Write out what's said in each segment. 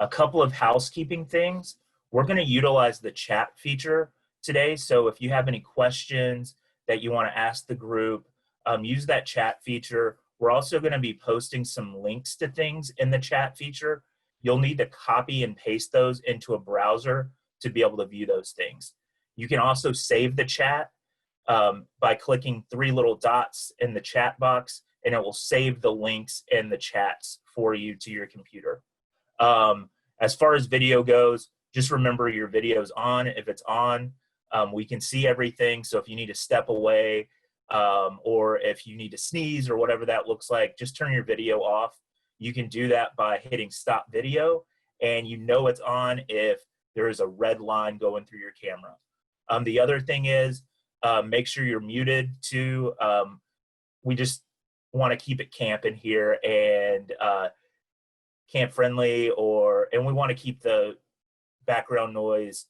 A couple of housekeeping things. We're going to utilize the chat feature today. So if you have any questions that you want to ask the group, use that chat feature. We're also going to be posting some links to things in the chat feature. You'll need to copy and paste those into a browser to be able to view those things. You can also save the chat by clicking 3 little dots in the chat box, and it will save the links in the chats for you to your computer. As far as video goes, just remember your video's on. If it's on, we can see everything. So if you need to step away or if you need to sneeze or whatever that looks like, just turn your video off. You can do that by hitting stop video, and you know it's on if there is a red line going through your camera. The other thing is make sure you're muted too. We just want to keep it camp in here and camp friendly, and we want to keep the background noise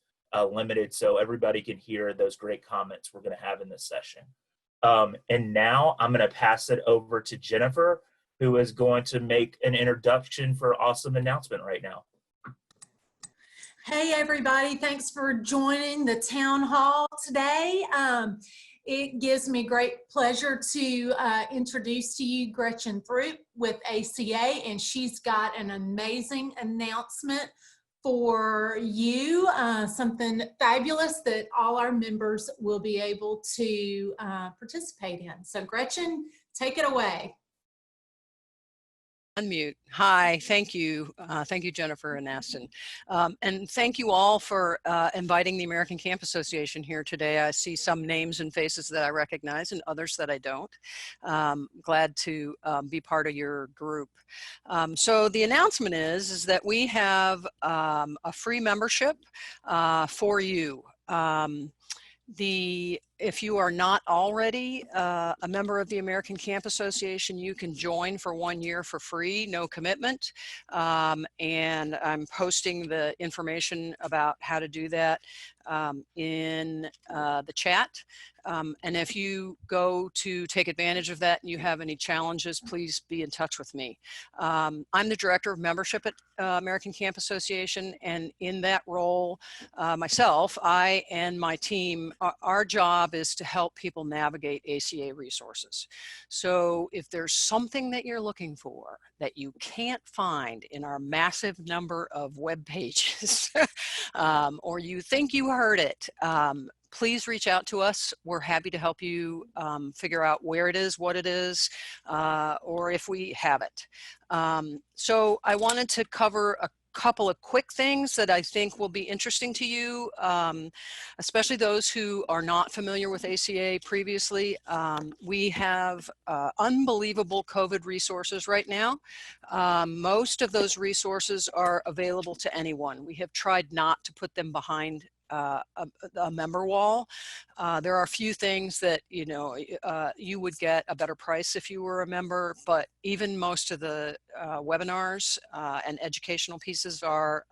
limited so everybody can hear those great comments we're going to have in this session. And now I'm going to pass it over to Jennifer, who is going to make an introduction for awesome announcement right now. Hey everybody, thanks for joining the town hall today. It gives me great pleasure to introduce to you Gretchen Throop with ACA, and she's got an amazing announcement for you, something fabulous that all our members will be able to participate in. So Gretchen, take it away. Unmute. Hi, thank you. Thank you, Jennifer and Aston. And thank you all for inviting the American Camp Association here today. I see some names and faces that I recognize and others that I don't. Glad to be part of your group. So the announcement is that we have a free membership for you. If you are not already a member of the American Camp Association, you can join for 1 year for free, no commitment. And I'm posting the information about how to do that in the chat. And if you go to take advantage of that and you have any challenges, please be in touch with me. I'm the Director of Membership at American Camp Association, and in that role, myself, I and my team, our job is to help people navigate ACA resources. So if there's something that you're looking for that you can't find in our massive number of web pages, or you think you heard it, please reach out to us. We're happy to help you figure out where it is, what it is, or if we have it. So I wanted to cover a couple of quick things that I think will be interesting to you, especially those who are not familiar with ACA previously. We have unbelievable COVID resources right now. Most of those resources are available to anyone. We have tried not to put them behind a member wall. There are a few things that you would get a better price if you were a member, but even most of the webinars and educational pieces are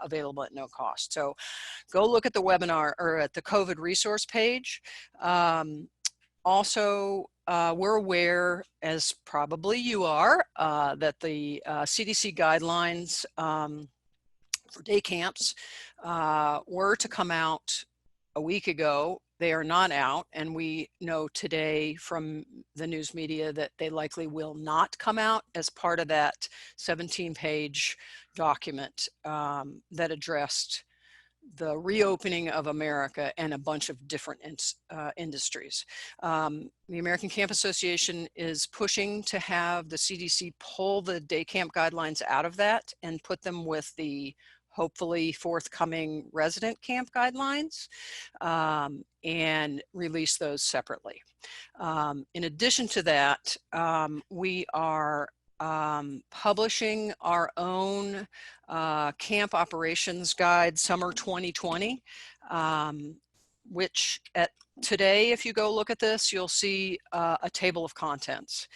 available at no cost. So go look at the webinar or at the COVID resource page. Also, we're aware, as probably you are, that the CDC guidelines for day camps were to come out a week ago. They are not out, and we know today from the news media that they likely will not come out as part of that 17-page document that addressed the reopening of America and a bunch of different industries. The American Camp Association is pushing to have the CDC pull the day camp guidelines out of that and put them with the hopefully forthcoming resident camp guidelines, and release those separately. In addition to that, we are publishing our own camp operations guide, summer 2020, which today, if you go look at this, you'll see a table of contents.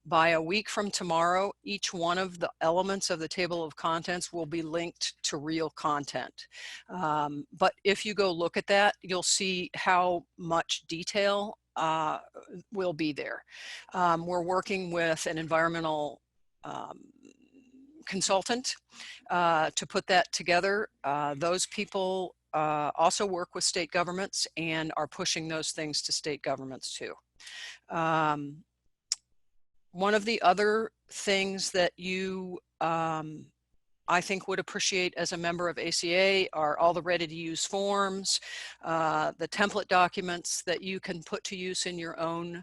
By a week from tomorrow, each one of the elements of the table of contents will be linked to real content. But if you go look at that, you'll see how much detail will be there. We're working with an environmental consultant to put that together. Those people also work with state governments and are pushing those things to state governments too. One of the other things that you I think would appreciate as a member of ACA are all the ready-to-use forms, the template documents that you can put to use in your own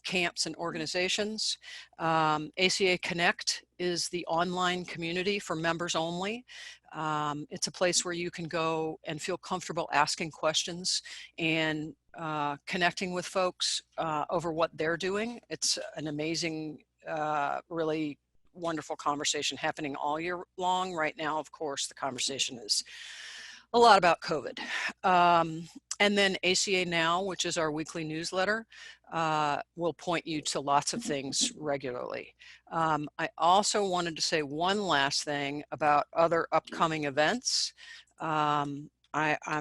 camps and organizations. Aca Connect is the online community for members only. It's a place where you can go and feel comfortable asking questions and connecting with folks over what they're doing. It's an amazing, really wonderful conversation happening all year long. Right now, of course, the conversation is a lot about COVID. And then ACA Now, which is our weekly newsletter, will point you to lots of things regularly. I also wanted to say one last thing about other upcoming events. I'm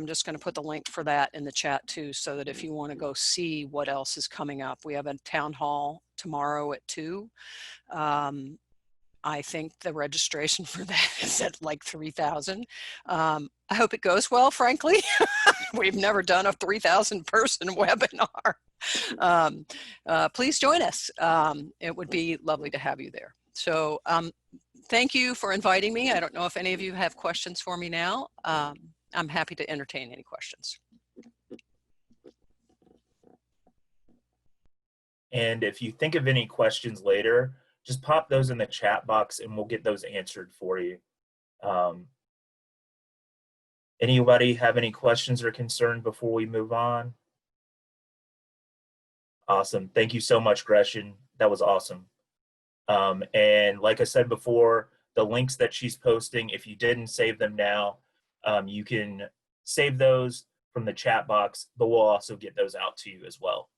just going to put the link for that in the chat too, so that if you want to go see what else is coming up. We have a town hall tomorrow at 2. I think the registration for that is at like 3,000. I hope it goes well, frankly. We've never done a 3,000 person webinar. Please join us. It would be lovely to have you there. So thank you for inviting me. I don't know if any of you have questions for me now. I'm happy to entertain any questions. And if you think of any questions later, just pop those in the chat box and we'll get those answered for you. Anybody have any questions or concerns before we move on? Awesome. Thank you so much, Gretchen. That was awesome. And like I said before, the links that she's posting, if you didn't save them now, you can save those from the chat box, but we'll also get those out to you as well.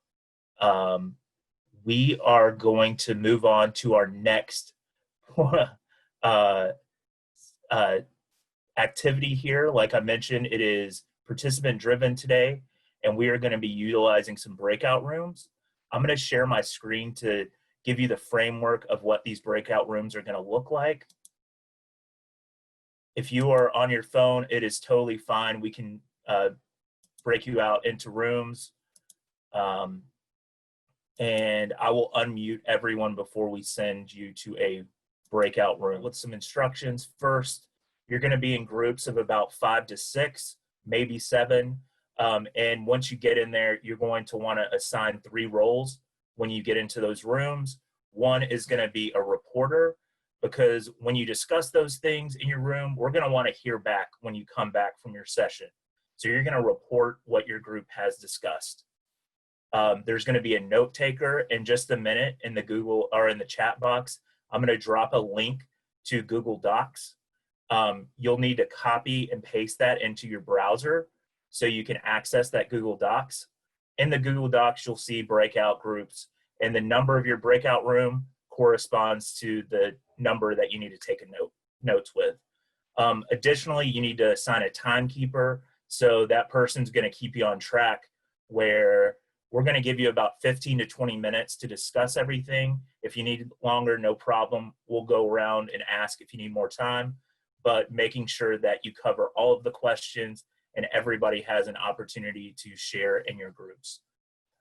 We are going to move on to our next activity here. Like I mentioned, it is participant driven today, and we are going to be utilizing some breakout rooms. I'm going to share my screen to give you the framework of what these breakout rooms are going to look like. If you are on your phone, it is totally fine. We can break you out into rooms. And I will unmute everyone before we send you to a breakout room with some instructions. First, you're going to be in groups of about 5 to 6, maybe 7. And once you get in there, you're going to want to assign 3 roles when you get into those rooms. One is going to be a reporter, because when you discuss those things in your room, we're going to want to hear back when you come back from your session. So you're going to report what your group has discussed. There's going to be a note taker in just a minute in the Google or in the chat box. I'm going to drop a link to Google Docs. You'll need to copy and paste that into your browser so you can access that Google Docs. In the Google Docs, you'll see breakout groups, and the number of your breakout room corresponds to the number that you need to take notes with. Additionally, you need to assign a timekeeper, so that person's going to keep you on track, where we're going to give you about 15 to 20 minutes to discuss everything. If you need longer, no problem. We'll go around and ask if you need more time, but making sure that you cover all of the questions and everybody has an opportunity to share in your groups.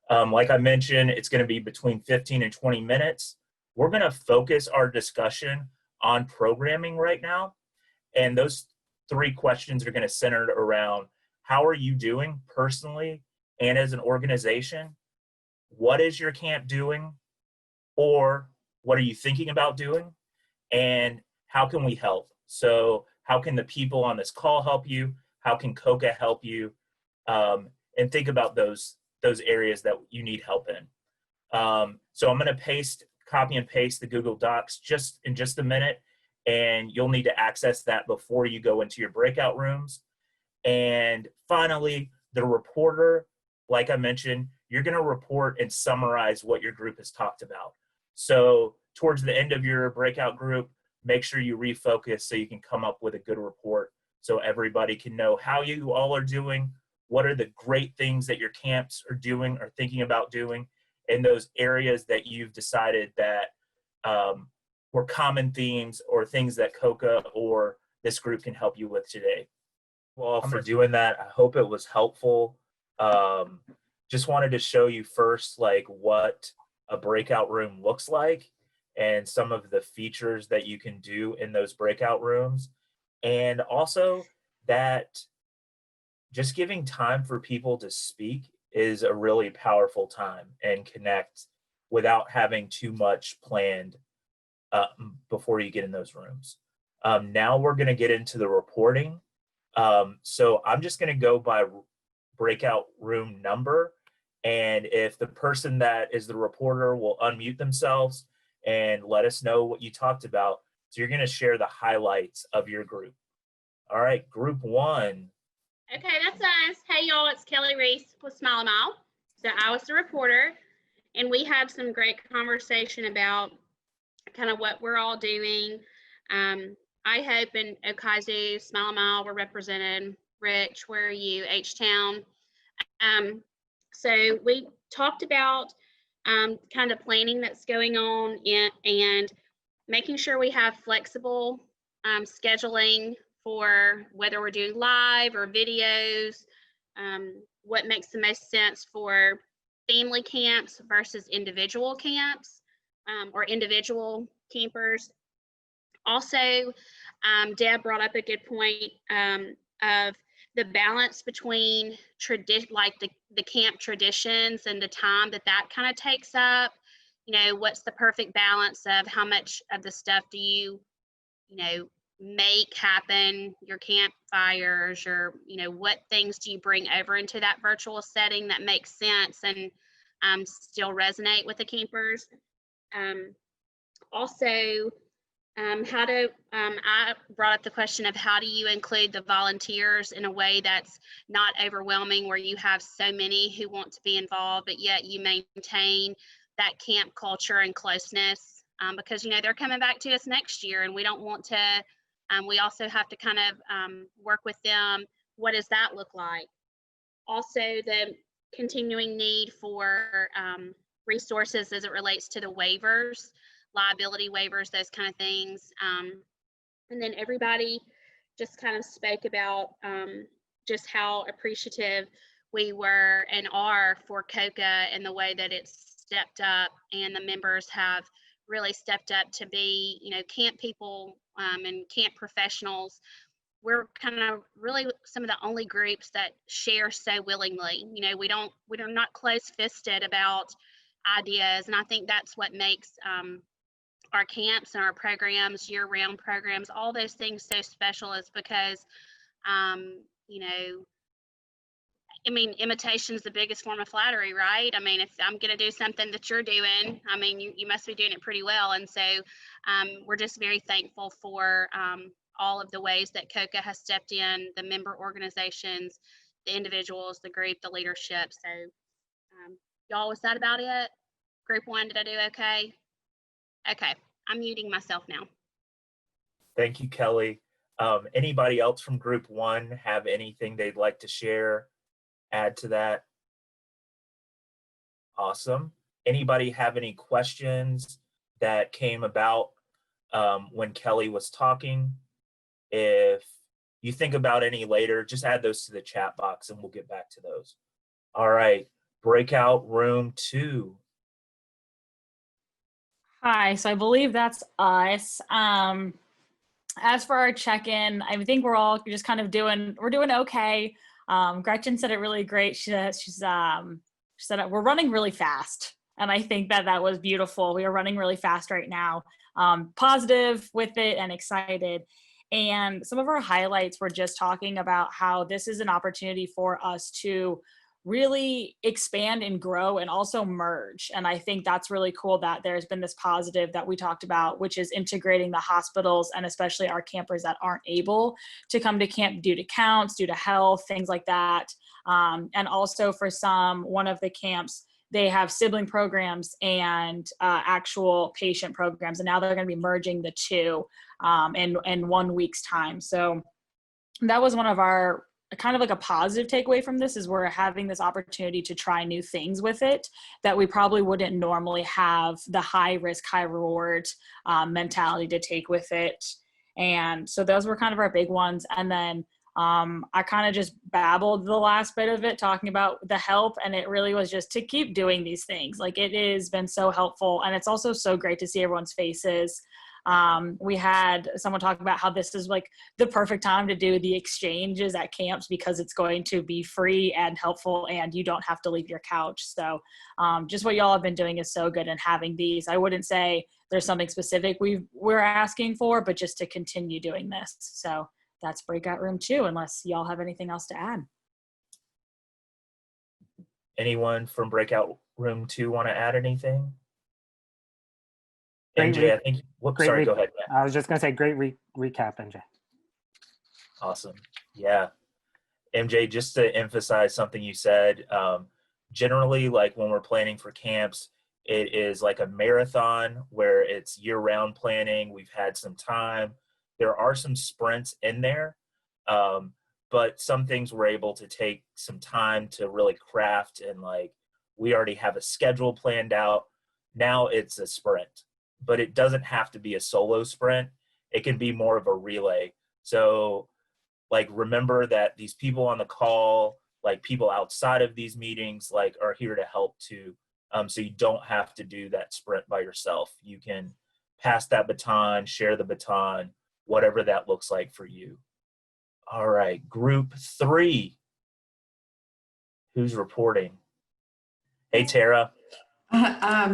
Like I mentioned, it's going to be between 15 and 20 minutes. We're going to focus our discussion on programming right now. And those 3 questions are going to center around: how are you doing personally and as an organization? What is your camp doing? Or what are you thinking about doing? And how can we help? So how can the people on this call help you? How can COCA help you? And think about those areas that you need help in. So I'm going to copy and paste the Google Docs in just a minute, and you'll need to access that before you go into your breakout rooms. And finally, the reporter, like I mentioned, you're going to report and summarize what your group has talked about. So towards the end of your breakout group, make sure you refocus so you can come up with a good report so everybody can know how you all are doing, what are the great things that your camps are doing or thinking about doing, and those areas that you've decided that or common themes or things that COCA or this group can help you with today. Well, for doing that, I hope it was helpful. Just wanted to show you first like what a breakout room looks like and some of the features that you can do in those breakout rooms. And also that just giving time for people to speak is a really powerful time and connect without having too much planned before you get in those rooms. Now we're going to get into the reporting. So I'm just going to go by breakout room number. And if the person that is the reporter will unmute themselves and let us know what you talked about. So you're going to share the highlights of your group. All right, group 1. Okay, that's us. Hey, y'all, it's Kelly Reese with Smile a Mile. So I was the reporter, and we had some great conversation about kind of what we're all doing. I hope in Okazu, Smile a Mile, we're represented. Rich, where are you? H-Town. So we talked about kind of planning that's going on and making sure we have flexible scheduling for whether we're doing live or videos, what makes the most sense for family camps versus individual camps or individual campers. Also, Deb brought up a good point of the balance between like the camp traditions and the time that kind of takes up. You know, what's the perfect balance of how much of the stuff do you make happen, your campfires, or what things do you bring over into that virtual setting that makes sense and still resonate with the campers. Also, I brought up the question of how do you include the volunteers in a way that's not overwhelming, where you have so many who want to be involved, but yet you maintain that camp culture and closeness, because they're coming back to us next year, and we don't want to. We also have to kind of work with them. What does that look like? Also, the continuing need for resources as it relates to the waivers, liability waivers, those kind of things. And then everybody just kind of spoke about just how appreciative we were and are for COCA and the way that it's stepped up, and the members have really stepped up to be, camp people and camp professionals. We're kind of really some of the only groups that share so willingly. We're not close-fisted about ideas, and I think that's what makes our camps and our programs, year-round programs, all those things so special, is because imitation is the biggest form of flattery, right? If I'm going to do something that you're doing, you must be doing it pretty well. And so we're just very thankful for all of the ways that COCA has stepped in, the member organizations, the individuals, the group, the leadership. So y'all, was that about it? Group 1, did I do okay? Okay, I'm muting myself now. Thank you, Kelly. Anybody else from group 1 have anything they'd like to share, add to that? Awesome. Anybody have any questions that came about when Kelly was talking? If you think about any later, just add those to the chat box and we'll get back to those. All right, breakout room 2. Hi, so I believe that's us. As for our check-in, I think we're all just kind of doing okay. Gretchen said it really great. She said we're running really fast. And I think that was beautiful. We are running really fast right now, positive with it and excited. And some of our highlights were just talking about how this is an opportunity for us to really expand and grow and also merge. And I think that's really cool that there's been this positive that we talked about, which is integrating the hospitals and especially our campers that aren't able to come to camp due to counts, due to health, things like that. And also for one of the camps, they have sibling programs and actual patient programs. And now they're going to be merging the two in 1 week's time. So that was one of our kind of like a positive takeaway from this is we're having this opportunity to try new things with it that we probably wouldn't normally have the high risk, high reward mentality to take with it. And so those were kind of our big ones. And then I kind of just babbled the last bit of it talking about the help, and it really was just to keep doing these things. Like, it has been so helpful, and it's also so great to see everyone's faces. We had someone talk about how this is like the perfect time to do the exchanges at camps because it's going to be free and helpful and you don't have to leave your couch. So just what y'all have been doing is so good, and having these, I wouldn't say there's something specific we're asking for, but just to continue doing this. So that's Breakout Room 2, unless y'all have anything else to add. Anyone from Breakout Room 2 want to add anything? Great MJ, I think, whoops, sorry, go ahead. Yeah. I was just going to say, great recap, MJ. Awesome. Yeah. MJ, just to emphasize something you said, generally, like when we're planning for camps, it is like a marathon where it's year-round planning. We've had some time. There are some sprints in there, but some things we're able to take some time to really craft, and like we already have a schedule planned out. Now it's a sprint, but it doesn't have to be a solo sprint. It can be more of a relay. So like, remember that these people on the call, like people outside of these meetings, like are here to help too. So you don't have to do that sprint by yourself. You can pass that baton, share the baton, whatever that looks like for you. All right, group 3. Who's reporting? Hey, Tara.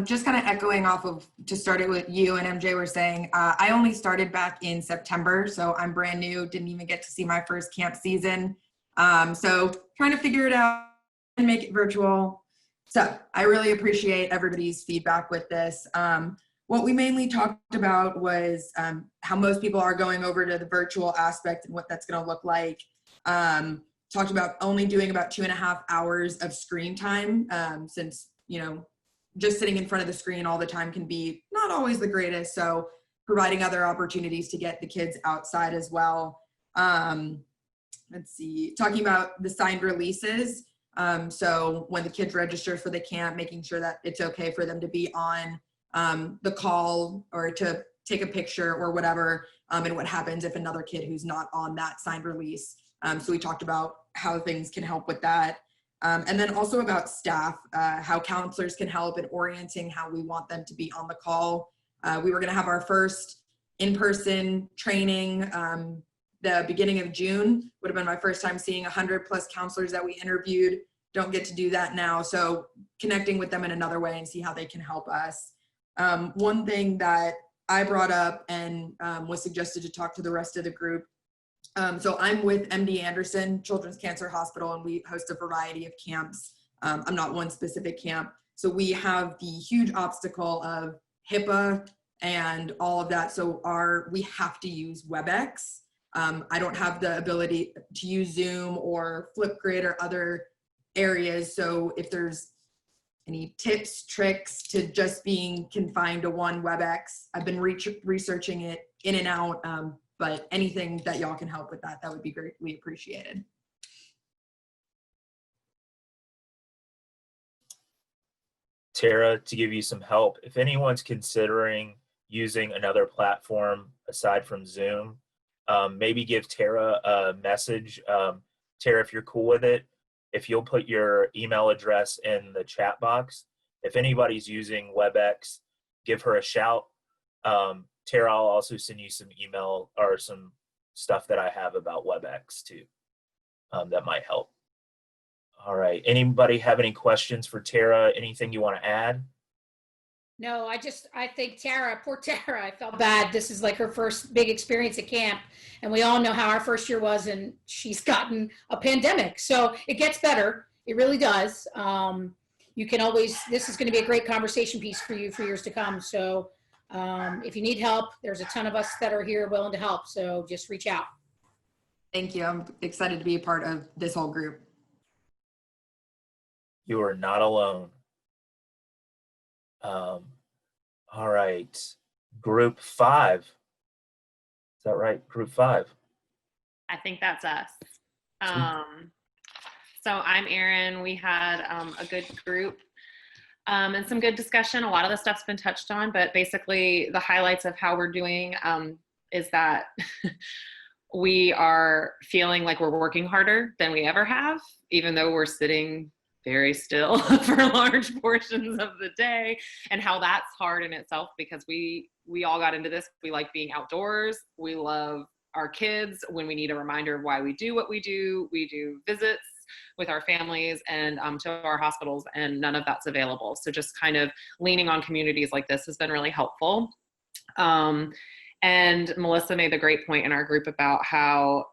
Just kind of echoing off of, to start it with you and MJ were saying, I only started back in September, so I'm brand new, didn't even get to see my first camp season. So trying to figure it out and make it virtual. So I really appreciate everybody's feedback with this. What we mainly talked about was how most people are going over to the virtual aspect and what that's going to look like. Talked about only doing about 2.5 hours of screen time, since, you know, just sitting in front of the screen all the time can be not always the greatest. So providing other opportunities to get the kids outside as well. Let's see, talking about the signed releases. So when the kids register for the camp, making sure that it's okay for them to be on the call or to take a picture or whatever, and what happens if another kid who's not on that signed release. So we talked about how things can help with that. And then also about staff, how counselors can help in orienting how we want them to be on the call. We were going to have our first in-person training the beginning of June. Would have been my first time seeing 100+ counselors that we interviewed. Don't get to do that now. So connecting with them in another way and see how they can help us. One thing that I brought up and was suggested to talk to the rest of the group. So I'm with MD Anderson Children's Cancer Hospital, and we host a variety of camps. I'm not one specific camp. So we have the huge obstacle of HIPAA and all of that. So we have to use WebEx. I don't have the ability to use Zoom or Flipgrid or other areas. So if there's any tips, tricks to just being confined to one WebEx, I've been researching it in and out. But anything that y'all can help with that would be greatly appreciated. Tara, to give you some help, if anyone's considering using another platform aside from Zoom, maybe give Tara a message. Tara, if you're cool with it, if you'll put your email address in the chat box, if anybody's using WebEx, give her a shout. Tara, I'll also send you some email or some stuff that I have about WebEx too, that might help. All right, anybody have any questions for Tara? Anything you want to add? No, I think Tara, poor Tara, I felt bad. This is like her first big experience at camp. And we all know how our first year was, and she's gotten a pandemic. So it gets better. It really does. You can always, this is going to be a great conversation piece for you for years to come. So if you need help, there's a ton of us that are here willing to help. So just reach out. Thank you. I'm excited to be a part of this whole group. You are not alone. All right, group 5. Is that right? Group 5. I think that's us. So I'm Erin. We had a good group and some good discussion. A lot of the stuff's been touched on, but basically the highlights of how we're doing is that we are feeling like we're working harder than we ever have, even though we're sitting very still for large portions of the day, and how that's hard in itself because we all got into this. We like being outdoors. We love our kids. When we need a reminder of why we do what we do visits with our families and to our hospitals, and none of that's available. So just kind of leaning on communities like this has been really helpful. And Melissa made the great point in our group about how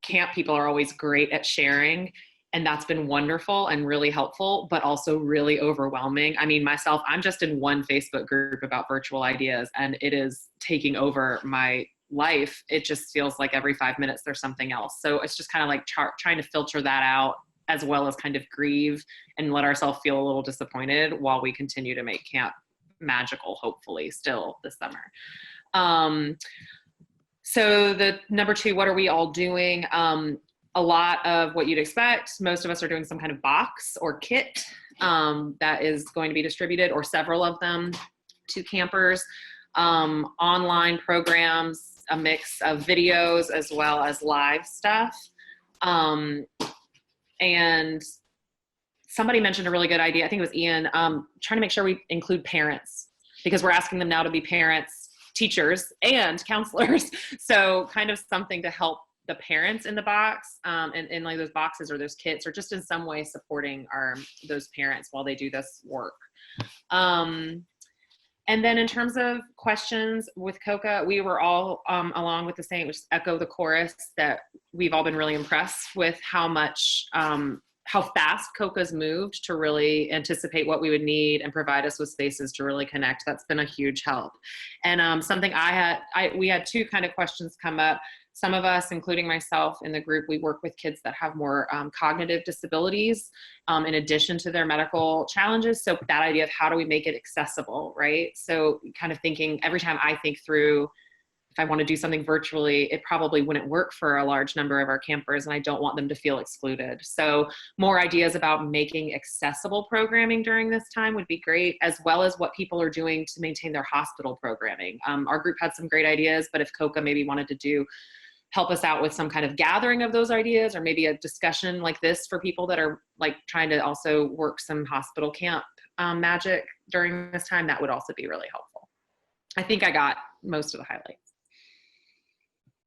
camp people are always great at sharing. And that's been wonderful and really helpful, but also really overwhelming. I mean, myself, I'm just in one Facebook group about virtual ideas, and it is taking over my life. It just feels like every 5 minutes there's something else. So it's just kind of like trying to filter that out, as well as kind of grieve and let ourselves feel a little disappointed while we continue to make camp magical, hopefully still this summer. So the number 2, what are we all doing? A lot of what you'd expect. Most of us are doing some kind of box or kit that is going to be distributed, or several of them, to campers. Online programs, a mix of videos as well as live stuff. And somebody mentioned a really good idea. I think it was Ian, trying to make sure we include parents, because we're asking them now to be parents, teachers, and counselors. So kind of something to help the parents in the box, and like those boxes or those kits, or just in some way supporting those parents while they do this work. And then in terms of questions with COCA, we were all along with the same, just echo the chorus, that we've all been really impressed with how fast COCA's moved to really anticipate what we would need and provide us with spaces to really connect. That's been a huge help. And something we had 2 kind of questions come up. Some of us, including myself in the group, we work with kids that have more cognitive disabilities in addition to their medical challenges. So that idea of how do we make it accessible, right? So kind of thinking, every time I think through, if I want to do something virtually, it probably wouldn't work for a large number of our campers, and I don't want them to feel excluded. So more ideas about making accessible programming during this time would be great, as well as what people are doing to maintain their hospital programming. Our group had some great ideas, but if COCA maybe wanted to help us out with some kind of gathering of those ideas, or maybe a discussion like this for people that are like trying to also work some hospital camp magic during this time, that would also be really helpful. I think I got most of the highlights.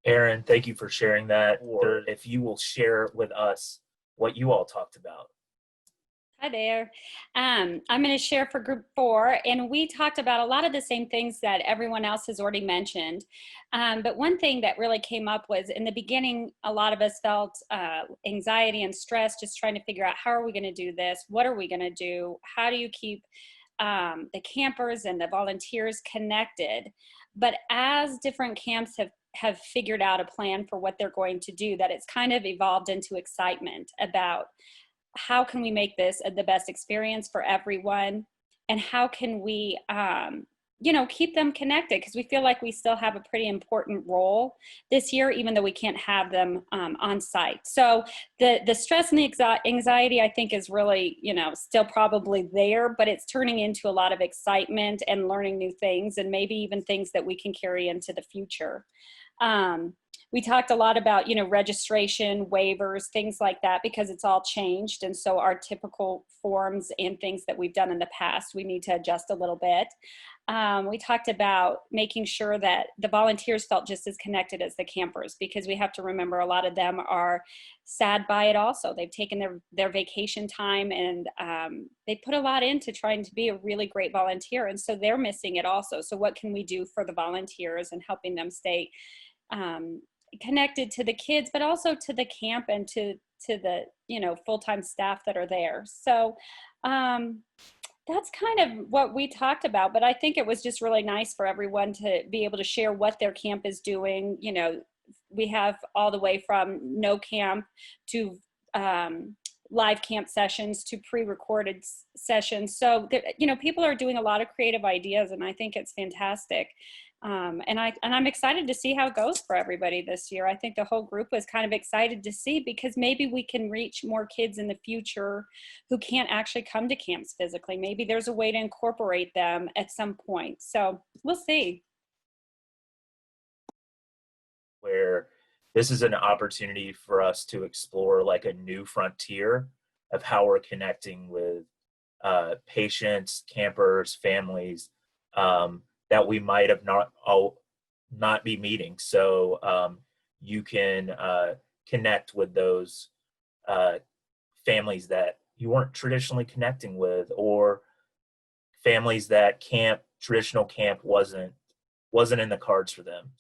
Erin, thank you for sharing that. Or if you will share with us what you all talked about. Hi there. I'm going to share for group 4, and we talked about a lot of the same things that everyone else has already mentioned. But one thing that really came up was, in the beginning, a lot of us felt anxiety and stress, just trying to figure out, how are we going to do this? What are we going to do? How do you keep the campers and the volunteers connected? But as different camps have figured out a plan for what they're going to do, that it's kind of evolved into excitement about, how can we make this the best experience for everyone? And how can we, keep them connected? Because we feel like we still have a pretty important role this year, even though we can't have them on site. So the stress and the anxiety, I think, is really, still probably there, but it's turning into a lot of excitement and learning new things, and maybe even things that we can carry into the future. We talked a lot about, registration, waivers, things like that, because it's all changed. And so our typical forms and things that we've done in the past, we need to adjust a little bit. We talked about making sure that the volunteers felt just as connected as the campers, because we have to remember a lot of them are sad by it also. They've taken their vacation time, and they put a lot into trying to be a really great volunteer. And so they're missing it also. So what can we do for the volunteers and helping them stay connected to the kids, but also to the camp and to the full-time staff that are there. So that's kind of what we talked about, but I think it was just really nice for everyone to be able to share what their camp is doing. We have all the way from no camp to live camp sessions to pre-recorded sessions. So people are doing a lot of creative ideas, and I think it's fantastic. And I'm excited to see how it goes for everybody this year. I think the whole group was kind of excited to see, because maybe we can reach more kids in the future who can't actually come to camps physically. Maybe there's a way to incorporate them at some point. So we'll see. Where this is an opportunity for us to explore like a new frontier of how we're connecting with patients, campers, families that we might have not be meeting. So you can connect with those families that you weren't traditionally connecting with, or families that traditional camp wasn't in the cards for them.